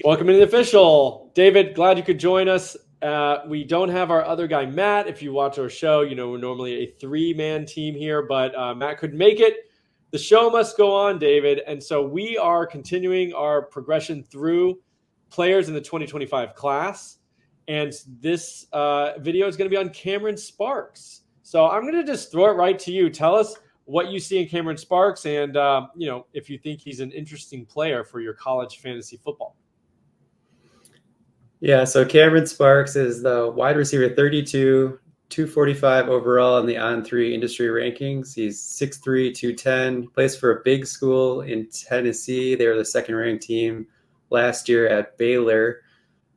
Welcome to the official. David, glad you could join us. We don't have our other guy, Matt. If you watch our show, you know we're normally a three-man team here, but Matt couldn't make it. The show must go on, David. And so we are continuing our progression through players in the 2025 class. And this video is going to be on Cameron Sparks. So I'm going to just throw it right to you. Tell us what you see in Cameron Sparks and, if you think he's an interesting player for your college fantasy football. Yeah, so Cameron Sparks is the wide receiver 32, 245 overall in the On3 industry rankings. He's 6'3", 210, plays for a big school in Tennessee. They were the second-ranked team last year at Baylor.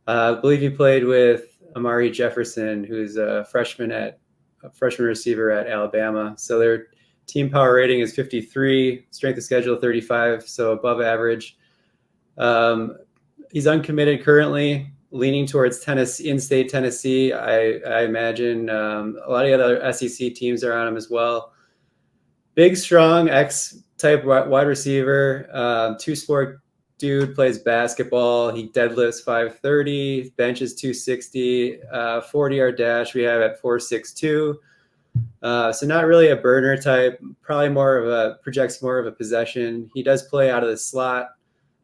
I believe he played with Amari Jefferson, who's a freshman receiver at Alabama. So their team power rating is 53, strength of schedule 35, so above average. He's uncommitted currently, leaning towards Tennessee, in-state Tennessee. I imagine a lot of the other SEC teams are on him as well. Big, strong, X-type wide receiver, two-sport dude, plays basketball. He deadlifts 530, benches 260, 40-yard dash we have at 4.62. So not really a burner type, probably projects more of a possession. He does play out of the slot,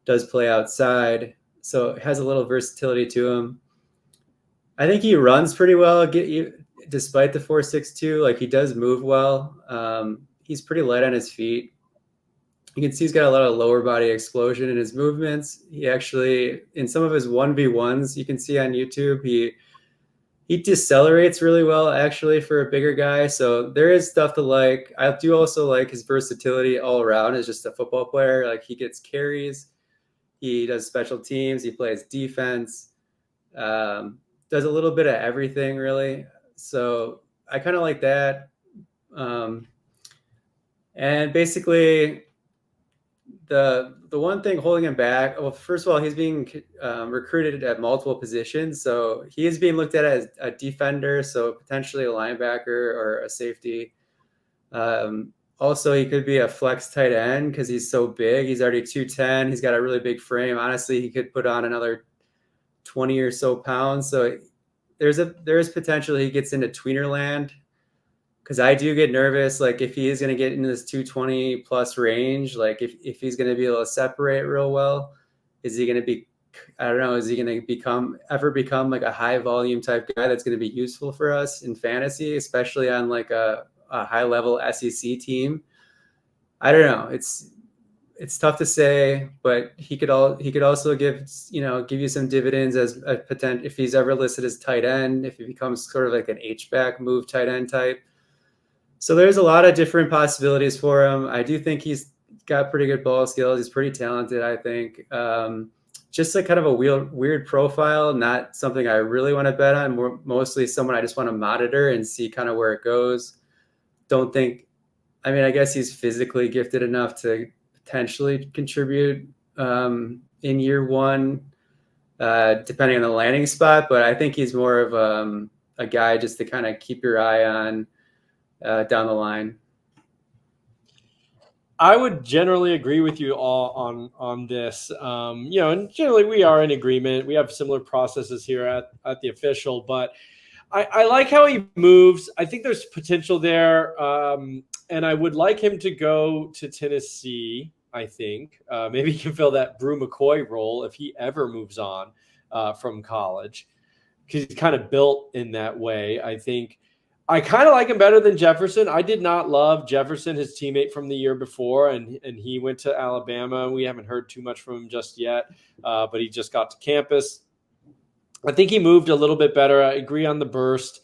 does play outside, so it has a little versatility to him. I think he runs pretty well, despite the 4.62. Like, he does move well. He's pretty light on his feet. You can see he's got a lot of lower body explosion in his movements. He actually, in some of his 1v1s, you can see on YouTube, he decelerates really well, actually, for a bigger guy. So there is stuff to like. I do also like his versatility all around as just a football player. Like, he gets carries. He does special teams. He plays defense. Does a little bit of everything, really. So I kind of like that. And basically, the one thing holding him back, well, first of all, he's being recruited at multiple positions. So he is being looked at as a defender, so potentially a linebacker or a safety. Also, he could be a flex tight end because he's so big. He's already 210. He's got a really big frame. Honestly, he could put on another 20 or so pounds. So there is potential he gets into tweener land, because I do get nervous. Like, if he is going to get into this 220 plus range, like if he's going to be able to separate real well, is he going to be, I don't know, is he going to ever become like a high volume type guy that's going to be useful for us in fantasy, especially on like a high level SEC team? I don't know. It's tough to say, but he could also give you some dividends as a potential if he's ever listed as tight end, if he becomes sort of like an H-back move tight end type. So there's a lot of different possibilities for him. I do think he's got pretty good ball skills. He's pretty talented, I think. Just like kind of a weird profile, not something I really want to bet on. Mostly someone I just want to monitor and see kind of where it goes. I guess he's physically gifted enough to potentially contribute in year one, depending on the landing spot. But I think he's more of a guy just to kind of keep your eye on down the line. I would generally agree with you all on this. And generally we are in agreement. We have similar processes here at the official, but I like how he moves. I think there's potential there. And I would like him to go to Tennessee, I think. Maybe he can fill that Brew McCoy role if he ever moves on from college, because he's kind of built in that way. I think I kind of like him better than Jefferson. I did not love Jefferson, his teammate from the year before, and he went to Alabama. We haven't heard too much from him just yet, but he just got to campus. I think he moved a little bit better. I agree on the burst.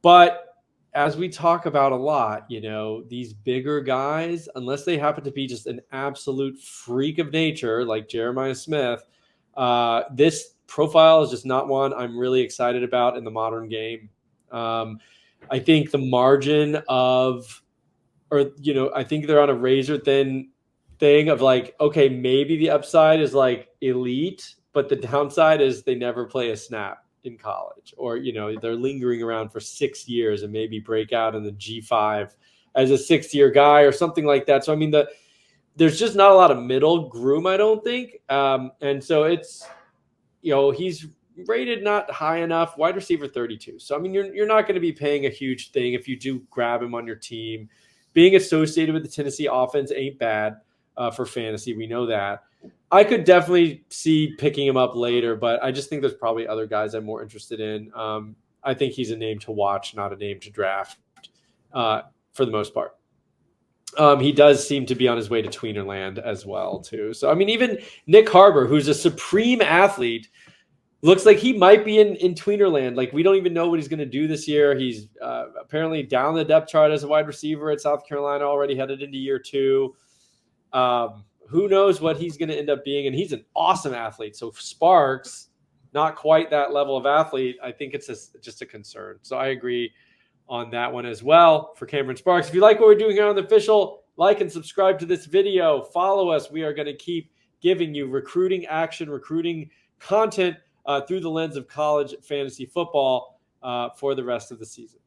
But as we talk about a lot, these bigger guys, unless they happen to be just an absolute freak of nature like Jeremiah Smith, this profile is just not one I'm really excited about in the modern game. I think the margin I think they're on a razor thin thing of like, okay, maybe the upside is like elite, but the downside is they never play a snap in college, or, they're lingering around for 6 years and maybe break out in the G5 as a 6-year guy or something like that. So, there's just not a lot of middle groom, I don't think. And so he's rated not high enough, wide receiver 32. So, I mean, you're not going to be paying a huge thing if you do grab him on your team. Being associated with the Tennessee offense ain't bad for fantasy. We know that. I could definitely see picking him up later, but I just think there's probably other guys I'm more interested in. I think he's a name to watch, not a name to draft for the most part. He does seem to be on his way to Tweenerland as well, too. So, I mean, even Nick Harbor, who's a supreme athlete, looks like he might be in Tweenerland. Like, we don't even know what he's going to do this year. He's apparently down the depth chart as a wide receiver at South Carolina, already headed into year 2. Who knows what he's going to end up being? And he's an awesome athlete. So Sparks, not quite that level of athlete. I think it's just a concern. So I agree on that one as well for Cameron Sparks. If you like what we're doing here on The Official, like and subscribe to this video. Follow us. We are going to keep giving you recruiting action, recruiting content through the lens of college fantasy football for the rest of the season.